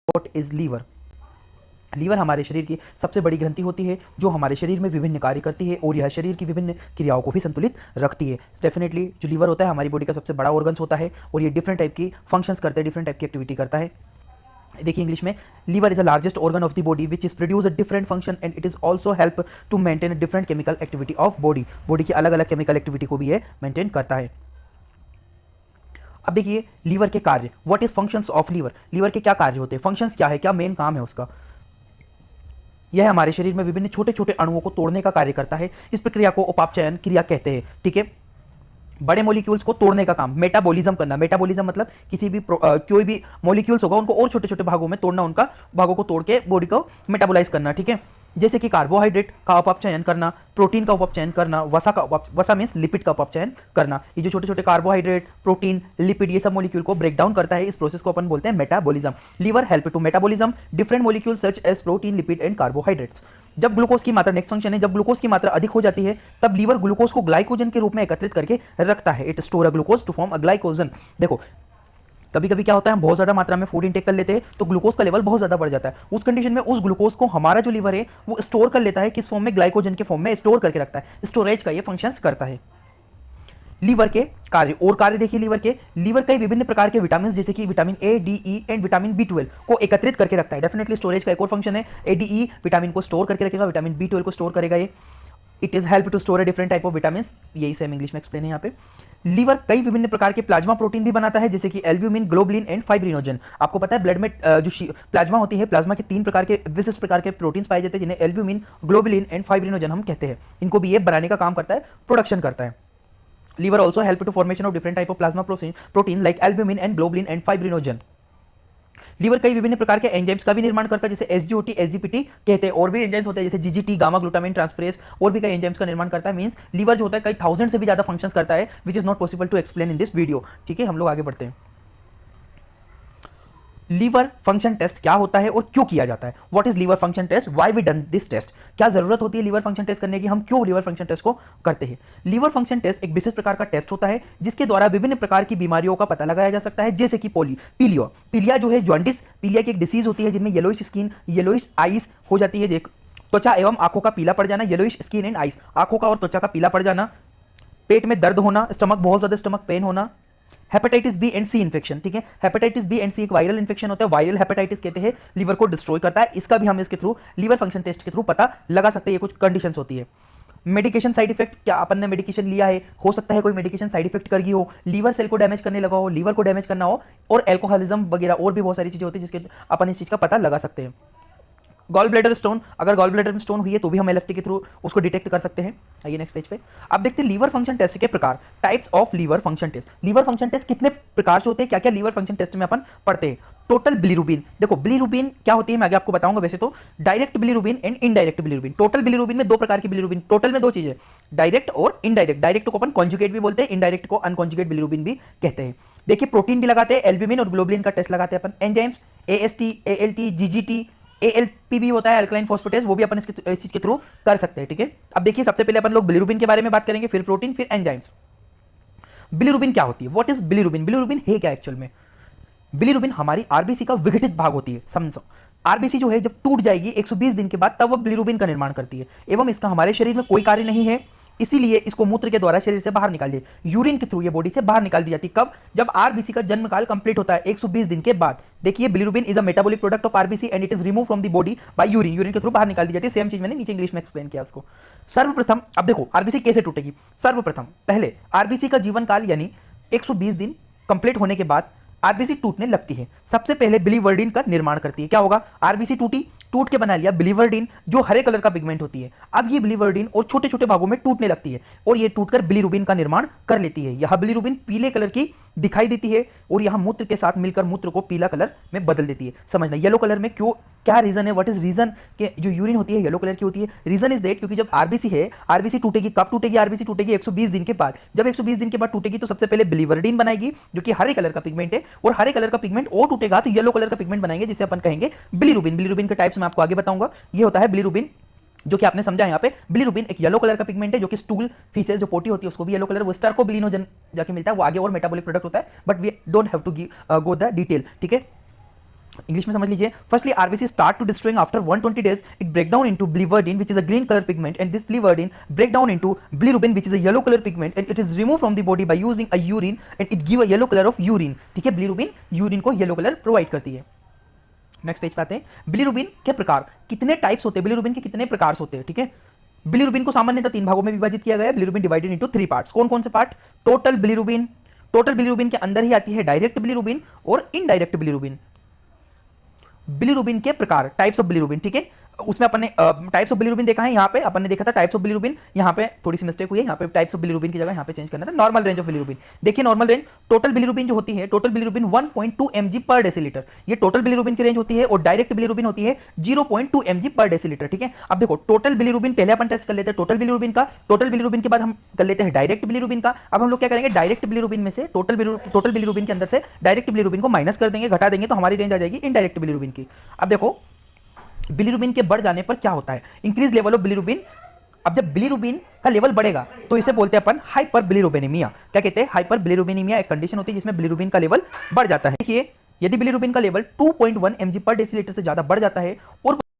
What is liver? Liver हमारे शरीर की सबसे बड़ी ग्रंथि होती है जो हमारे शरीर में विभिन्न कार्य करती है और यह शरीर की विभिन्न क्रियाओं को भी संतुलित रखती है। डेफिनेटली जो लीवर होता है हमारी बॉडी का सबसे बड़ा ऑर्गन्स होता है और ये डिफरेंट टाइप की फंक्शंस करते हैं, डिफरेंट टाइप की एक्टिविटी करता है। देखिए इंग्लिश में, liver is the largest organ of the body which is produce a different function and it is also help to maintain different chemical activity of body. Body की अलग अलग chemical activity को भी ये मेंटेन करता है। अब देखिए लीवर के कार्य, what is functions of liver? Liver के क्या कार्य होते हैं, फंक्शंस क्या है, क्या मेन काम है उसका? यह हमारे शरीर में विभिन्न छोटे छोटे अणुओं को तोड़ने का कार्य करता है। इस प्रक्रिया को उपापचयन क्रिया कहते हैं। ठीक है, बड़े मॉलिक्यूल्स को तोड़ने का काम, मेटाबॉलिज्म करना। मेटाबॉलिज्म मतलब किसी भी कोई भी मॉलिक्यूल्स होगा उनको और छोटे छोटे भागों में तोड़ना, उनका भागों को तोड़ के बॉडी को मेटाबोलाइज करना। ठीक है, जैसे कि कार्बोहाइड्रेट का उपापचयन करना, प्रोटीन का उपापचयन करना, वसा मीन्स लिपिड का उपापचयन करना। ये जो छोटे छोटे कार्बोहाइड्रेट, प्रोटीन, लिपिड, ये सब मॉलिक्यूल को ब्रेक डाउन करता है। इस प्रोसेस को अपन बोलते हैं metabolism. Liver help to metabolism different molecule such as protein, lipid and carbohydrates. जब ग्लूकोज की मात्रा, नेक्स्ट फंक्शन है, जब ग्लूकोज की मात्रा अधिक हो जाती है तब लीवर ग्लूकोज को ग्लाइकोजन के रूप में एकत्रित करके रखता है। It store a glucose to form a glycogen. देखो कभी कभी क्या होता है, हम बहुत ज़्यादा मात्रा में फूड इंटेक कर लेते हैं तो ग्लूकोज का लेवल बहुत ज़्यादा बढ़ जाता है। उस कंडीशन में उस ग्लूकोज को हमारा जो लीवर है वो स्टोर कर लेता है, किस फॉर्म में, ग्लाइकोजन के फॉर्म में स्टोर करके रखता है। स्टोरेज का ये फंक्शंस करता है। लीवर के कार्य, और कार्य देखिए लीवर के, लीवर कई विभिन्न प्रकार के विटामिन जैसे कि vitamin A, D, E and vitamin बी12 को एकत्रित करके रखता है। डेफिनेटली स्टोरेज का एक और फंक्शन है। ए, डी, ई विटामिन को स्टोर करके रखेगा, विटामिन बी12 को स्टोर करेगा ये। It is help to store a different type of vitamin, यही सेम इंग्लिश में एक्सप्लेन है यहाँ पे। लीवर कई विभिन्न प्रकार के प्लाज्मा प्रोटीन भी बनाता है जैसे कि एल्ब्यूमिन, ग्लोबुलिन एंड फाइब्रिनोजन। आपको पता है ब्लड में जो प्लाज्मा होती है, प्लाज्मा के 3 प्रकार के विशिष्ट प्रकार के प्रोटीन्स पाए जाते हैं जिन्हें एल्ब्यूमिन, ग्लोबुलिन एंड फाइब्रिनोजन हम कहते हैं। इनको भी ये बनाने का काम करता है, प्रोडक्शन करता है। Liver also help to formation of different type of plasma protein like albumin and globulin and fibrinogen. Liver कई विभिन्न प्रकार के एंजाइम्स का भी निर्माण करता है जैसे एसजीओटी, एसजीपीटी कहते हैं। और भी एंजाइम्स होते हैं जैसे जीजीटी, गामा ग्लूटामाइन ट्रांसफरेज, और भी कई एंजाइम्स का निर्माण करता है। मींस लीवर जो होता है कई 1000 से भी ज्यादा फंक्शंस करता है which is not possible to explain in this video. ठीक है, हम लोग आगे बढ़ते हैं। लीवर फंक्शन टेस्ट क्या होता है और क्यों किया जाता है? What is liver function test, why we done this test? क्या जरूरत होती है लीवर फंक्शन टेस्ट करने की, हम क्यों लीवर फंक्शन टेस्ट को करते हैं? लीवर फंक्शन टेस्ट एक विशेष प्रकार का टेस्ट होता है जिसके द्वारा विभिन्न प्रकार की बीमारियों का पता लगाया जा सकता है जैसे कि पीलियो, पीलिया जो है जॉन्डिस, पीलिया की एक डिसीज होती है जिनमें येलोइश स्किन, येलोइश आइस हो जाती है, त्वचा एवं आंखों का पीला पड़ जाना, येलोइश स्किन एंड आइस, आंखों का और त्वचा का पीला पड़ जाना, पेट में दर्द होना, स्टमक बहुत ज्यादा स्टमक पेन होना, hepatitis B and C infection. ठीक है, हेपेटाइटिस बी एंड सी एक वायरल इन्फेक्शन होता है, वायरल हेपेटाइटिस कहते हैं, लीवर को डिस्ट्रॉय करता है। इसका भी हम इसके थ्रू लीवर फंक्शन टेस्ट के थ्रू पता लगा सकते हैं। ये कुछ कंडीशंस होती है। मेडिकेशन साइड इफेक्ट, क्या अपन ने मेडिकेशन लिया है, हो सकता है कोई मेडिकेशन साइड इफेक्ट कर गई हो, लीवर सेल को डैमेज करने लगा हो, लीवर को डैमेज करना हो, और एल्कोहलिज्म वगैरह और भी बहुत सारी चीजें होती है जिसके अपन इस चीज का पता लगा सकते हैं। गॉल ब्लैडर स्टोन, अगर गॉल ब्लैडर में स्टोन हुई है तो भी हम एलएफटी के थ्रू उसको डिटेक्ट कर सकते हैं। आइए नेक्स्ट पेज पे। अब देखते हैं लीवर फंक्शन टेस्ट के प्रकार, types of liver function test. Liver function test कितने प्रकार से होते हैं, क्या क्या लीवर फंक्शन टेस्ट में अपन पढ़ते हैं? टोटल बिलीरुबिन, देखो बिलीरुबिन क्या होती है मैं आगे आपको बताऊंगा। वैसे तो direct bilirubin and indirect bilirubin. Total bilirubin में 2 प्रकार की बिलीरुबिन, टोटल में 2 चीजें, डायरेक्ट और इनडायरेक्ट। डायरेक्ट को अपन कॉन्जुगेट भी बोलते हैं, इनडायरेक्ट को अनकॉन्जुगेट बिलीरुबिन भी कहते हैं। देखिए प्रोटीन भी लगाते हैं, एल्ब्यूमिन और ग्लोबुलिन का टेस्ट लगाते हैं अपन। Enzymes AST, ALT, GGT, ALP भी होता है, अल्कलाइन फोस्फेटेज, वो भी अपन इस चीज के थ्रू कर सकते हैं। ठीक है, अब देखिए सबसे पहले अपन लोग बिलीरुबिन के बारे में बात करेंगे, फिर प्रोटीन, फिर एंजाइम्स। बिलीरुबिन क्या होती है, व्हाट इज बिलीरुबिन? बिलीरुबिन है क्या एक्चुअल में? बिलीरुबिन हमारी आरबीसी का विघटित भाग होती है। समझो, आरबीसी जो है जब टूट जाएगी 120 दिन के बाद तब वह बिलीरुबिन का निर्माण करती है, एवं इसका हमारे शरीर में कोई कार्य नहीं है, इसीलिए इसको मूत्र के द्वारा शरीर से बाहर निकाल दिया, यूरिन के थ्रू ये बॉडी से बाहर निकाल दी जाती है। कब? जब आरबीसी का जन्म काल कंप्लीट होता है 120 दिन के बाद। देखिए bilirubin is a metabolic product of RBC and it is remove from the body by urine, urine के थ्रू बाहर निकाल दी जाती है। सेम चीज मैंने नीचे इंग्लिश में एक्सप्लेन किया उसको। सर्वप्रथम, अब देखो आरबीसी कैसे टूटेगी। सर्वप्रथम पहले आरबीसी का जीवन काल यानी 120 दिन कंप्लीट होने के बाद आरबीसी टूटने लगती है। सबसे पहले बिलीवर्डिन का निर्माण करती है। क्या होगा? आरबीसी टूटी, टूट के बना लिया बिलीवर्डिन जो हरे कलर का पिगमेंट होती है। अब ये बिलीवर्डिन और छोटे छोटे भागों में टूटने लगती है और ये टूटकर बिलीरुबिन का निर्माण कर लेती है। यह बिलीरुबिन पीले कलर की दिखाई देती है और यह मूत्र के साथ मिलकर मूत्र को पीला कलर में बदल देती है। समझना येलो कलर में क्यों, क्या रीजन है, व्हाट इज रीजन कि जो यूरिन होती है येलो कलर की होती है? रीजन इज दैट क्योंकि जब आरबीसी है, आरबीसी टूटेगी, कब टूटेगी? आरबीसी टूटेगी 120 दिन के बाद। जब 120 दिन के बाद टूटेगी तो सबसे पहले बिलीवर्डिन बनाएगी जो कि हरे कलर का पिगमेंट है, और हरे कलर का पिगमेंट और टूटेगा तो येलो कलर का पिगमेंट बनाएंगे जिसे अपन कहेंगे बिलीरुबिन। बिलीरुबिन के टाइप्स मैं आपको आगे बताऊंगा। ये होता है बिलीरुबिन जो कि आपने समझा यहाँ पे। बिलीरुबिन एक येलो कलर का पिगमेंट है जो कि स्टूल, फीसेस जो पोटी होती है उसको भी येलो कलर, वो स्टार्कोबिलिनोजन जाके मिलता है, वो आगे और मेटाबॉलिक प्रोडक्ट होता है, but we don't have to go the detail. ठीक है, इंग्लिश में समझ लीजिए। Firstly RBC start to destroying after 120 days, it break down into biliverdin which is a green color pigment, and this biliverdin break down into bilirubin which is a yellow color pigment, and it is removed from the body by using a urine and it give a yellow color of urine। ठीक है, bilirubin urine को yellow colour provide करती है। Next page पे आते हैं। Bilirubin के प्रकार, कितने टाइप्स होते हैं, बिलिरुबिन के कितने प्रकार होते हैं। ठीक है, बिलिरुबिन को सामान्यतः 3 भागों में विभाजित किया गया है। Bilirubin divided into 3 parts. कौन कौन से part? Total bilirubin, total bilirubin के अंदर ही आती है डायरेक्ट बिलिरुबिन और इनडायरेक्ट बिलिरुबिन। बिलिरुबिन के प्रकार, टाइप्स ऑफ बिलिरुबिन। ठीक है, उसमें अपन ने टाइप्स ऑफ बिलिरुबिन देखा है। यहाँ पे अपन ने देखा था टाइप्स ऑफ बिलिरुबिन, यहाँ पे थोड़ी सी मिस्टेक हुई है, यहाँ पे टाइप्स ऑफ बिलिरुबिन की जगह यहाँ पे चेंज करना था नॉर्मल रेंज ऑफ बिलिरुबिन। देखिए नॉर्मल रेंज, टोटल बिलिरुबिन जो होती है, टोटल बिलिरुबिन 1.2 mg पर डेसीलीटर, ये टोटल बिलिरुबिन की रेंज होती है। और डायरेक्ट बिलिरुबिन होती है 0.2 mg पर डेसीलीटर। ठीक है, अब देखो टोटल बिलिरुबिन पहले अपन टेस्ट कर लेते हैं टोटल बिलिरुबिन का, टोटल बिलिरुबिन के बाद हम कर लेते हैं डायरेक्ट बिलिरुबिन का। अब हम लोग क्या करेंगे, डायरेक्ट बिलिरुबिन में से टोटल बिलिरुबिन के अंदर से डायरेक्ट बिलिरुबिन को माइनस कर देंगे, घटा देंगे, तो हमारी रेंज आ जाएगी इनडायरेक्ट बिलिरुबिन की। अब देखो बिलिरुबिन के बढ़ जाने पर क्या होता है, इंक्रीज लेवल ऑफ बिलिरुबिन। अब जब बिलिरुबिन का लेवल बढ़ेगा तो इसे बोलते हैं अपन हाइपर बिलिरुबिनेमिया। क्या कहते हैं? हाइपर बिलिरुबिनेमिया एक कंडीशन होती है जिसमें बिलिरुबिन का लेवल बढ़ जाता है। देखिए यदि बिलिरुबिन का लेवल 2.1 mg पर डेसीलीटर से ज्यादा बढ़ जाता है और